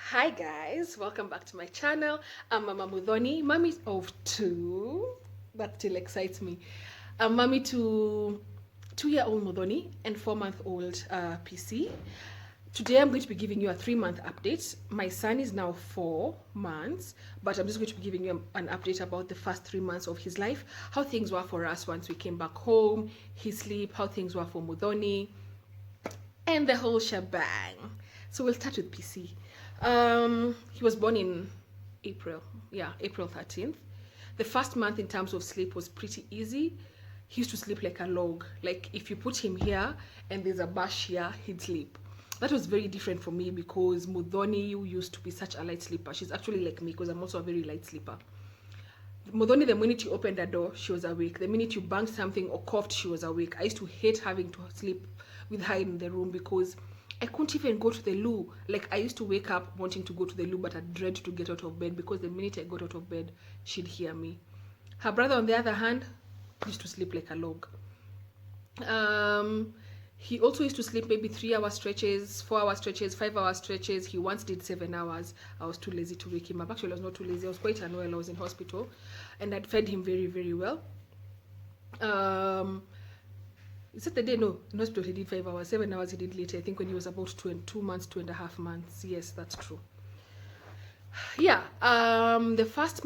Hi guys, welcome back to my channel. I'm Mama Mudhoni, mommy of two. That still excites me. I'm mommy to 2-year-old Mudhoni and 4-month-old PC. Today I'm going to be giving you a 3-month update. My son is now 4 months, but I'm just going to be giving you an update about the first 3 months of his life, how things were for us once we came back home, his sleep, how things were for Mudhoni, and the whole shebang. So we'll start with PC. He was born in April. Yeah, April 13th. The first month in terms of sleep was pretty easy. He used to sleep like a log. Like if you put him here and there's a bush here, he'd sleep. That was very different for me because Mudhoni used to be such a light sleeper. She's actually like me because I'm also a very light sleeper. Mudhoni, the minute you opened the door, she was awake. The minute you banged something or coughed, she was awake. I used to hate having to sleep with her in the room because I couldn't even go to the loo. Like I used to wake up wanting to go to the loo, but I'd dread to get out of bed because the minute I got out of bed, she'd hear me. Her brother, on the other hand, used to sleep like a log. He also used to sleep maybe 3-hour stretches, 4-hour stretches, 5-hour stretches. He once did 7 hours. I was too lazy to wake him up. Actually, I was not too lazy. I was quite unwell. I was in hospital, and I'd fed him very, very well. Is that the day? No, in hospital he did 5 hours. 7 hours he did later. I think when he was about 2 months, 2.5 months. Yes, that's true. Yeah, the first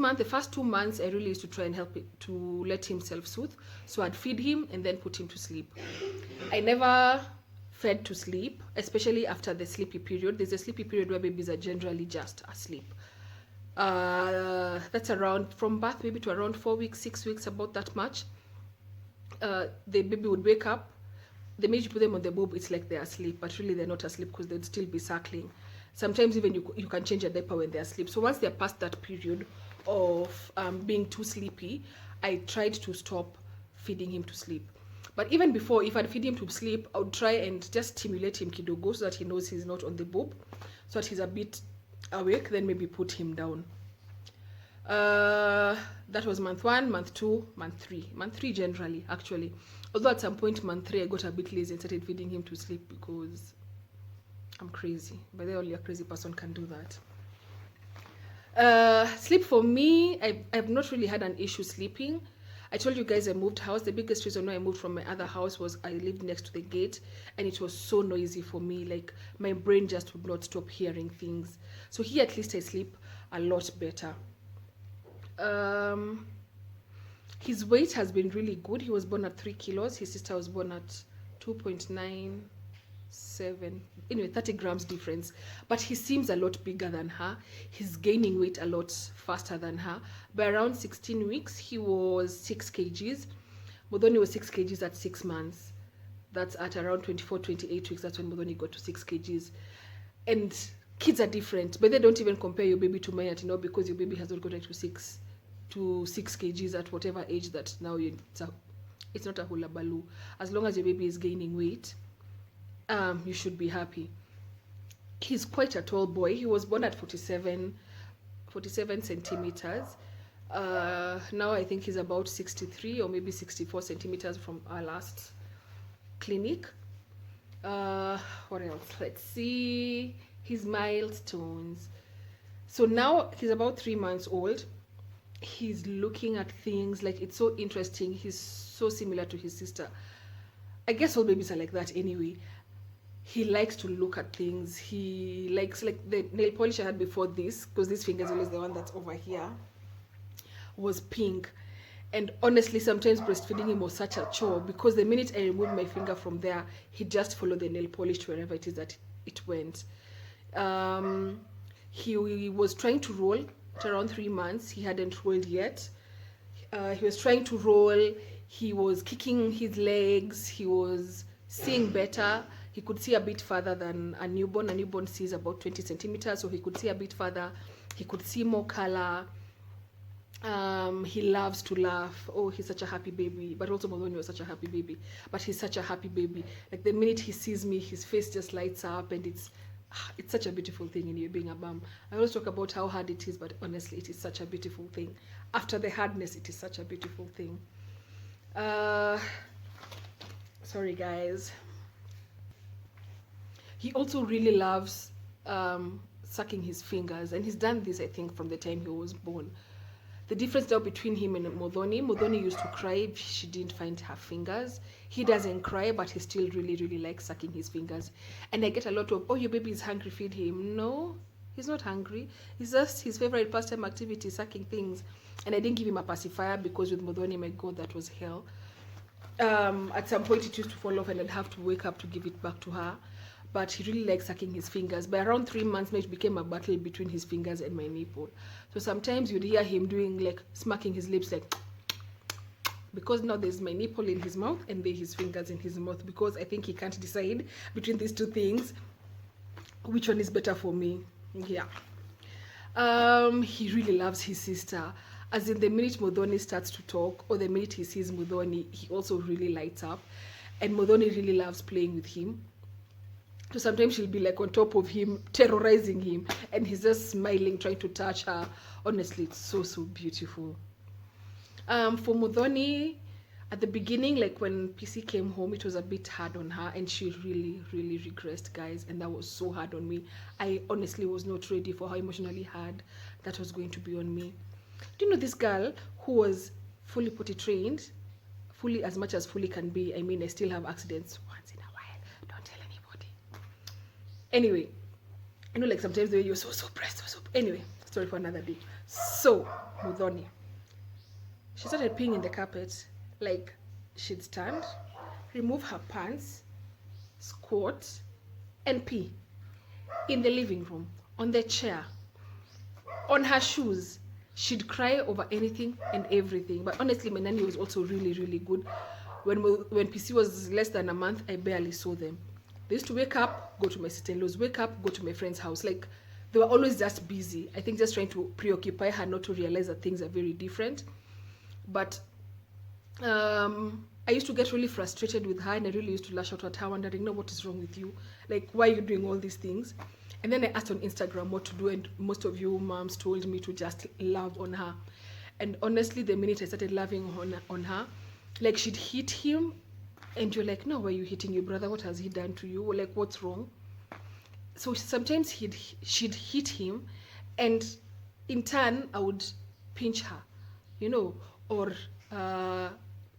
2 months, I really used to try and help it to let him self-soothe. So I'd feed him and then put him to sleep. I never fed to sleep, especially after the sleepy period. There's a sleepy period where babies are generally just asleep. That's around from birth maybe to around 4 weeks, 6 weeks, about that much. The baby would wake up. The minute you put them on the boob, it's like they're asleep, but really they're not asleep because they'd still be suckling. Sometimes even you can change a diaper when they're asleep. So once they're past that period of being too sleepy, I tried to stop feeding him to sleep. But even before, if I'd feed him to sleep, I would try and just stimulate him kidogo so that he knows he's not on the boob, so that he's a bit awake, then maybe put him down. That was month 1, month 2, month 3. Month 3 generally, actually. Although at some point, month 3, I got a bit lazy and started feeding him to sleep because I'm crazy. By the way, only a crazy person can do that. Sleep for me, I've not really had an issue sleeping. I told you guys I moved house. The biggest reason why I moved from my other house was I lived next to the gate and it was so noisy for me. Like my brain just would not stop hearing things. So here at least I sleep a lot better. His weight has been really good. He was born at 3 kilos. His sister was born at 2.97. Anyway, 30 grams difference. But he seems a lot bigger than her. He's gaining weight a lot faster than her. By around 16 weeks, he was 6 kgs. Mudhoni was 6 kgs at 6 months. That's at around 24, 28 weeks. That's when Mudhoni got to 6 kgs. And kids are different. But they don't even compare your baby to mine, because your baby has not gotten to 6 kgs at whatever age that now it's not a hula baloo. As long as your baby is gaining weight, you should be happy. He's quite a tall boy. He was born at 47 centimeters. Now I think he's about 63 or maybe 64 centimeters from our last clinic. What else? Let's see his milestones. So now he's about 3 months old. He's looking at things like it's so interesting. He's so similar to his sister. I guess all babies are like that anyway. He likes to look at things. He likes, like the nail polish I had before this, because this finger is always the one that's over here, was pink. And honestly, sometimes breastfeeding him was such a chore because the minute I removed my finger from there, he'd just follow the nail polish to wherever it is that it went. He was trying to roll at around 3 months. He hadn't rolled yet. He was trying to roll. He was kicking his legs. He was seeing better. He could see a bit further than a newborn. A newborn sees about 20 centimeters, so he could see a bit further. He could see more color. He loves to laugh. Oh, he's such a happy baby. But also Mudhoni was such a happy baby. But he's such a happy baby. Like the minute he sees me, his face just lights up, and it's such a beautiful thing in you being a mom. I always talk about how hard it is, but honestly, it is such a beautiful thing. After the hardness, it is such a beautiful thing. Sorry, guys. He also really loves sucking his fingers, and he's done this, I think, from the time he was born. The difference now between him and Modoni used to cry if she didn't find her fingers. He doesn't cry, but he still really, really likes sucking his fingers. And I get a lot of, oh, your baby is hungry, feed him. No, he's not hungry. It's just his favorite pastime activity, sucking things. And I didn't give him a pacifier because with Modoni, my God, that was hell. At some point, it used to fall off and I'd have to wake up to give it back to her. But he really likes sucking his fingers. By around 3 months now, it became a battle between his fingers and my nipple. So sometimes you'd hear him doing like smacking his lips like, because now there's my nipple in his mouth and there's his fingers in his mouth, because I think he can't decide between these two things which one is better for me. Yeah. He really loves his sister. As in, the minute Modoni starts to talk or the minute he sees Modoni, he also really lights up. And Modoni really loves playing with him. So sometimes she'll be like on top of him, terrorizing him, and he's just smiling, trying to touch her. Honestly, it's so, so beautiful. For Modoni, at the beginning, like when PC came home, it was a bit hard on her, and she really, really regressed, guys, and that was so hard on me. I honestly was not ready for how emotionally hard that was going to be on me. Do you know this girl who was fully potty trained, fully as much as fully can be? I mean, I still have accidents once in a while. Don't tell anybody. Anyway, I know like sometimes the way you're so pressed, anyway, story for another day. So, Modoni, she started peeing in the carpet. Like, she'd stand, remove her pants, squat, and pee in the living room, on the chair, on her shoes. She'd cry over anything and everything. But honestly, my nanny was also really, really good. When PC was less than a month, I barely saw them. They used to wake up, go to my sister-in-law's, wake up, go to my friend's house. Like, they were always just busy. I think just trying to preoccupy her, not to realize that things are very different. But I used to get really frustrated with her, and I really used to lash out at her, wondering, no, what is wrong with you? Like, why are you doing all these things? And then I asked on Instagram what to do, and most of you moms told me to just love on her. And honestly, the minute I started loving on her, like, she'd hit him, and you're like, no, why are you hitting your brother? What has he done to you? Like, what's wrong? So sometimes she'd hit him, and in turn, I would pinch her, you know, or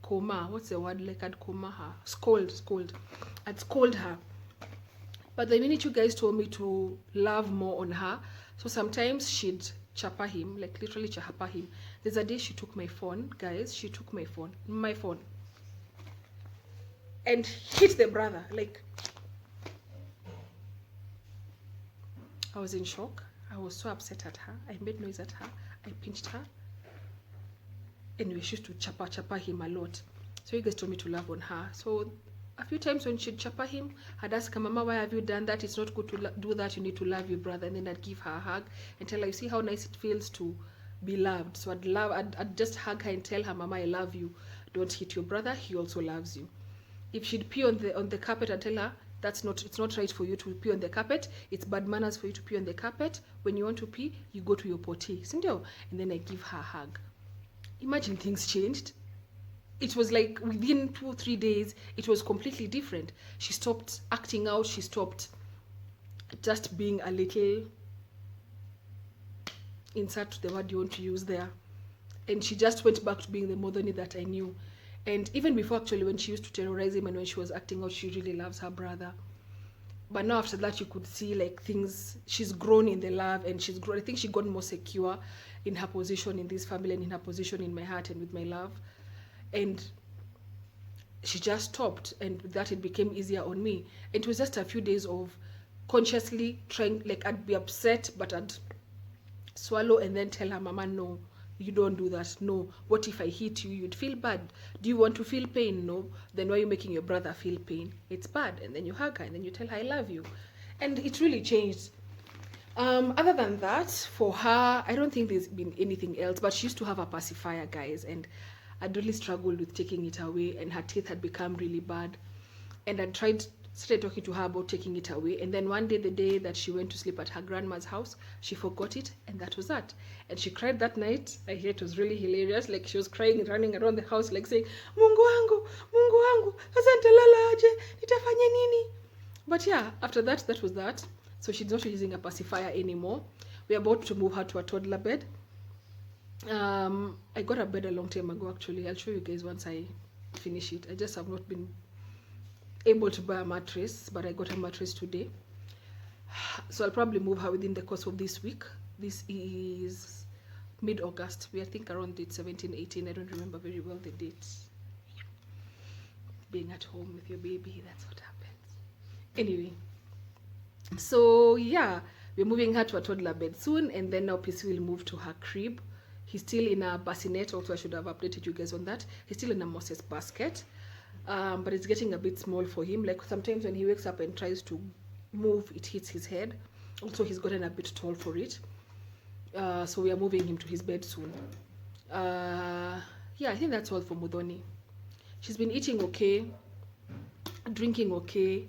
coma, what's the word, like I'd coma her, scold. I'd scold her. But the minute you guys told me to love more on her, so sometimes she'd chapa him, like literally chapa him. There's a day she took my phone, guys, she took my phone, and hit the brother. Like, I was in shock. I was so upset at her. I made noise at her. I pinched her. Anyway, she used to chapa him a lot. So you guys told me to love on her. So a few times when she'd chapa him, I'd ask her, Mama, why have you done that? It's not good to do that. You need to love your brother. And then I'd give her a hug and tell her, you see how nice it feels to be loved. So I'd just hug her and tell her, Mama, I love you. Don't hit your brother. He also loves you. If she'd pee on the carpet, I'd tell her, it's not right for you to pee on the carpet. It's bad manners for you to pee on the carpet. When you want to pee, you go to your potty. And then I give her a hug. Imagine things changed. It was like within 2-3 days, it was completely different. She stopped acting out. She stopped just being a little, insert the word you want to use there. And she just went back to being the Modoni that I knew. And even before, actually, when she used to terrorize him and when she was acting out, she really loves her brother. But now after that, you could see like things, she's grown in the love, and she's grown. I think she got more secure in her position in this family and in her position in my heart and with my love. And she just stopped, and with that it became easier on me. It was just a few days of consciously trying, like I'd be upset, but I'd swallow and then tell her, Mama, no, you don't do that. No. What if I hit you? You'd feel bad. Do you want to feel pain? No. Then why are you making your brother feel pain? It's bad. And then you hug her and then you tell her, I love you. And it really changed. Other than that, for her, I don't think there's been anything else, but she used to have a pacifier, guys, and I'd really struggled with taking it away, and her teeth had become really bad. And I started talking to her about taking it away. And then one day, the day that she went to sleep at her grandma's house, she forgot it, and that was that. And she cried that night. I hear it was really hilarious. Like, she was crying and running around the house, like saying, Mungu wangu, sasa nitalala aje, nitafanya nini? But yeah, after that, that was that. so she's not using a pacifier anymore. We're about to move her to a toddler bed. I got a bed a long time ago, actually. I'll show you guys once I finish it. I just have not been able to buy a mattress, but I got a mattress today. So I'll probably move her within the course of this week. This is mid-August. We, I think, around date 17, 18. I don't remember very well the dates. Being at home with your baby, that's what happens. Anyway, so yeah, we're moving her to a toddler bed soon, and then now PC will move to her crib. He's still in a bassinet. Also, I should have updated you guys on that. He's still in a Moses basket, but it's getting a bit small for him. Like sometimes when he wakes up and tries to move, it hits his head. Also, he's gotten a bit tall for it. So we are moving him to his bed soon. Yeah, I think that's all for Muthoni. She's been eating okay, drinking okay.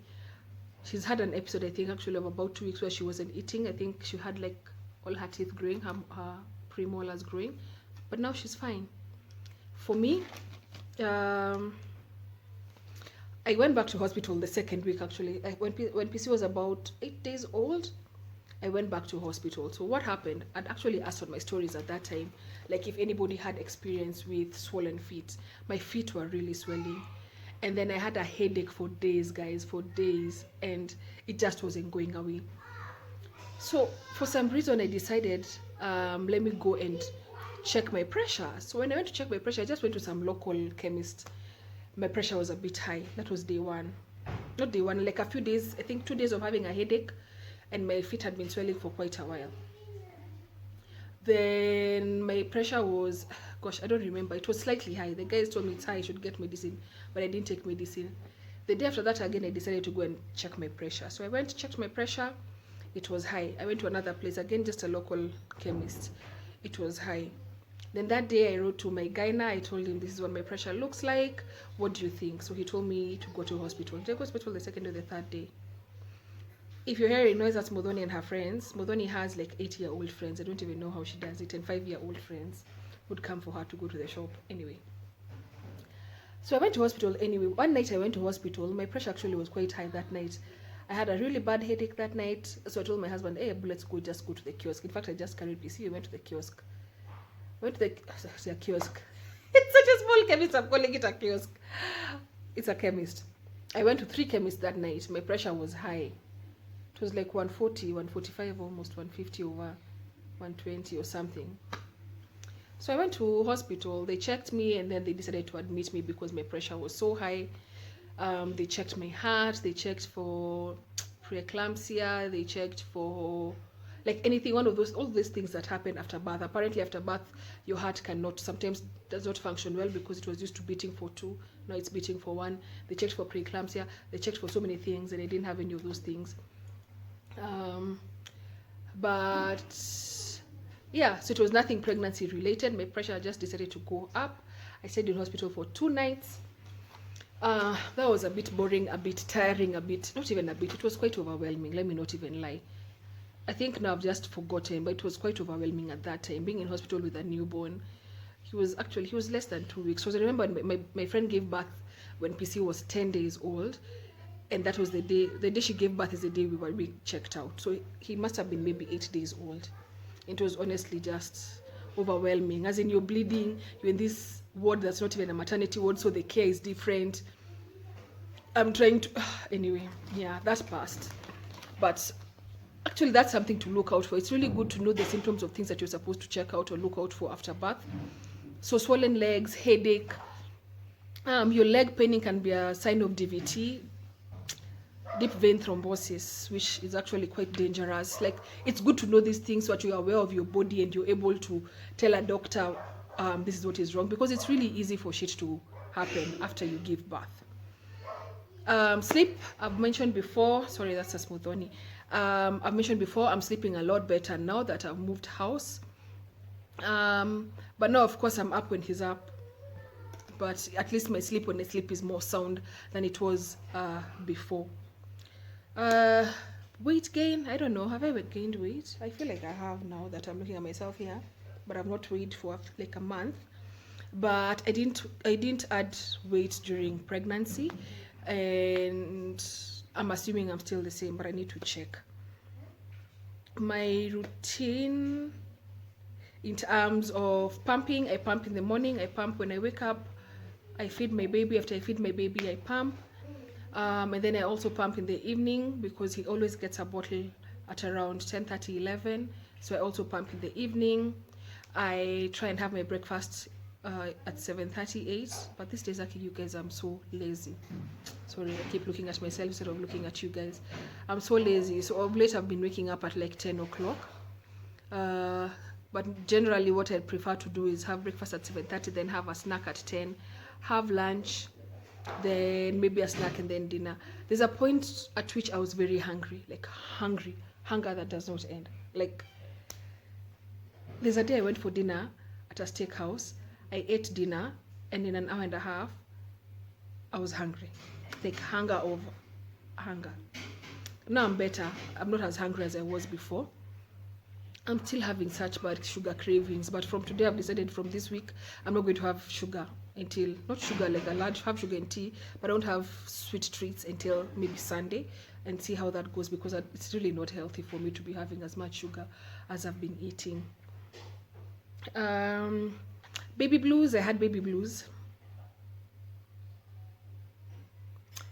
She's had an episode, I think, actually of about 2 weeks where she wasn't eating. I think she had like all her teeth growing, her premolars growing, but now she's fine. For me, I went back to hospital the second week, actually. When PC was about 8 days old, I went back to hospital. So what happened? I'd actually asked on my stories at that time, like if anybody had experience with swollen feet. My feet were really swelling. And then I had a headache for days, guys, for days. And it just wasn't going away. So for some reason, I decided, let me go and check my pressure. So when I went to check my pressure, I just went to some local chemist. My pressure was a bit high. That was day one. Not day one, like a few days, I think 2 days of having a headache. And my feet had been swelling for quite a while. Then my pressure was, gosh, I don't remember. It was slightly high. The guys told me it's high, I should get medicine, but I didn't take medicine. The day after that, again, I decided to go and check my pressure. So I went, checked my pressure. It was high. I went to another place, again, just a local chemist. It was high. Then that day I wrote to my gyna. I told him this is what my pressure looks like. What do you think? So he told me to go to hospital. I go to hospital the second or the third day. If you're hearing noise, that's Muthoni and her friends. Muthoni has like 8-year-old friends. I don't even know how she does it. And 5-year-old friends would come for her to go to the shop. Anyway. So I went to hospital anyway. One night I went to hospital. My pressure actually was quite high that night. I had a really bad headache that night. So I told my husband, hey, let's go, just go to the kiosk. In fact, I just carried PC. We went to the kiosk. Went to the kiosk. It's such a small chemist. I'm calling it a kiosk. It's a chemist. I went to 3 chemists that night. My pressure was high. It was like 140, 145, almost 150 over 120 or something. So I went to hospital. They checked me and then they decided to admit me because my pressure was so high. They checked my heart. They checked for preeclampsia. They checked for like anything, one of those, all these things that happen after birth. Apparently after birth, your heart sometimes does not function well because it was used to beating for 2. Now it's beating for 1. They checked for preeclampsia. They checked for so many things and I didn't have any of those things. But yeah, so it was nothing pregnancy related. My pressure just decided to go up. I stayed in hospital for 2 nights. That was a bit boring, a bit tiring, not even a bit, it was quite overwhelming. Let me not even lie. I think now I've just forgotten, but it was quite overwhelming at that time, being in hospital with a newborn. He was less than 2 weeks. So I remember my friend gave birth when PC was 10 days old. And that was the day she gave birth is the day we were being checked out. So he must have been maybe 8 days old. It was honestly just overwhelming. As in, you're bleeding, you're in this ward that's not even a maternity ward, so the care is different. I'm trying to, anyway, yeah, that's past. But actually that's something to look out for. It's really good to know the symptoms of things that you're supposed to check out or look out for after birth. So swollen legs, headache, your leg paining can be a sign of DVT. Deep vein thrombosis, which is actually quite dangerous. Like, it's good to know these things so that you're aware of your body and you're able to tell a doctor this is what is wrong, because it's really easy for shit to happen after you give birth. Sleep, I've mentioned before. Sorry, that's a Muthoni. I've mentioned before, I'm sleeping a lot better now that I've moved house. But now, of course, I'm up when he's up. But at least my sleep when I sleep is more sound than it was before. Weight gain, I don't know, have I ever gained weight? I feel like I have now that I'm looking at myself here, but I've not weighed for like a month. But I didn't add weight during pregnancy, and I'm assuming I'm still the same, but I need to check. my routine in terms of pumping, I pump in the morning, I pump when I wake up, I feed my baby. After I feed my baby, I pump. And then I also pump in the evening because he always gets a bottle at around 10:30, 11. So I also pump in the evening. I try and have my breakfast at 7:30, 8. But these days, actually, you guys, I'm so lazy. Sorry, I keep looking at myself instead of looking at you guys. I'm so lazy. So of late, I've been waking up at like 10 o'clock. But generally, what I prefer to do is have breakfast at 7:30, then have a snack at 10, have lunch, then maybe a snack, and then dinner. There's a point at which I was very hungry, like hunger that does not end. Like, there's a day I went for dinner at a steakhouse. I ate dinner, and in an hour and a half, I was hungry. Like hunger over hunger. Now I'm better. I'm not as hungry as I was before. I'm still having such bad sugar cravings, but from today I've decided from this week I'm not going to have sugar until, not sugar like a large, have sugar and tea, but I don't have sweet treats until maybe Sunday, and see how that goes, because it's really not healthy for me to be having as much sugar as I've been eating. Baby blues, I had baby blues.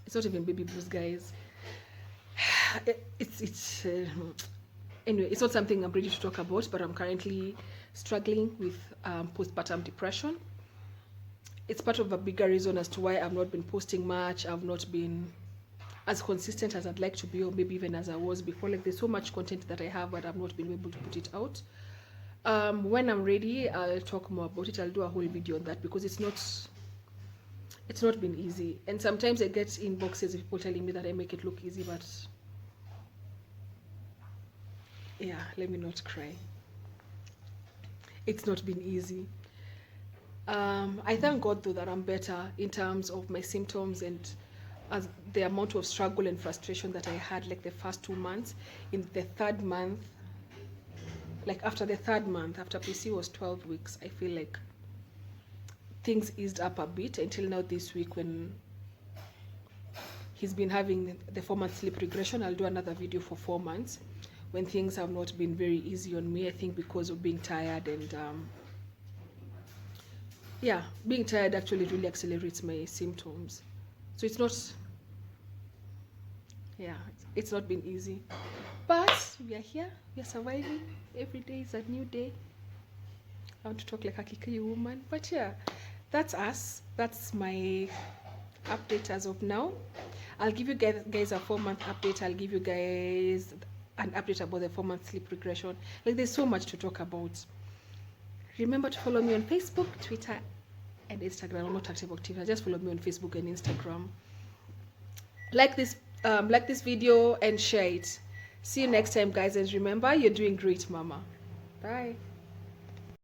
It's not even baby blues, guys. It's anyway, it's not something I'm ready to talk about, but I'm currently struggling with postpartum depression. It's part of a bigger reason as to why I've not been posting much. I've not been as consistent as I'd like to be, or maybe even as I was before. Like, there's so much content that I have, but I've not been able to put it out. When I'm ready, I'll talk more about it. I'll do a whole video on that, because it's not been easy. And sometimes I get inboxes of people telling me that I make it look easy, but yeah, let me not cry. It's not been easy. I thank God though that I'm better in terms of my symptoms, and as the amount of struggle and frustration that I had like the first 2 months. In the third month, like after the third month, after PC was 12 weeks, I feel like things eased up a bit until now this week, when he's been having the 4-month sleep regression. I'll do another video for 4 months, when things have not been very easy on me. I think because of being tired, and yeah, being tired actually really accelerates my symptoms. So it's not, yeah, it's not been easy, but we are here, we are surviving. Every day is a new day. I want to talk like a Kikuyu woman, but yeah, that's us. That's my update as of now. I'll give you guys a 4-month update. I'll give you guys an update about the 4-month sleep regression. Like, there's so much to talk about. Remember to follow me on Facebook, Twitter, and Instagram. I'm not active on Twitter. Just follow me on Facebook and Instagram. Like this video and share it. See you next time, guys, and remember, you're doing great, mama. Bye.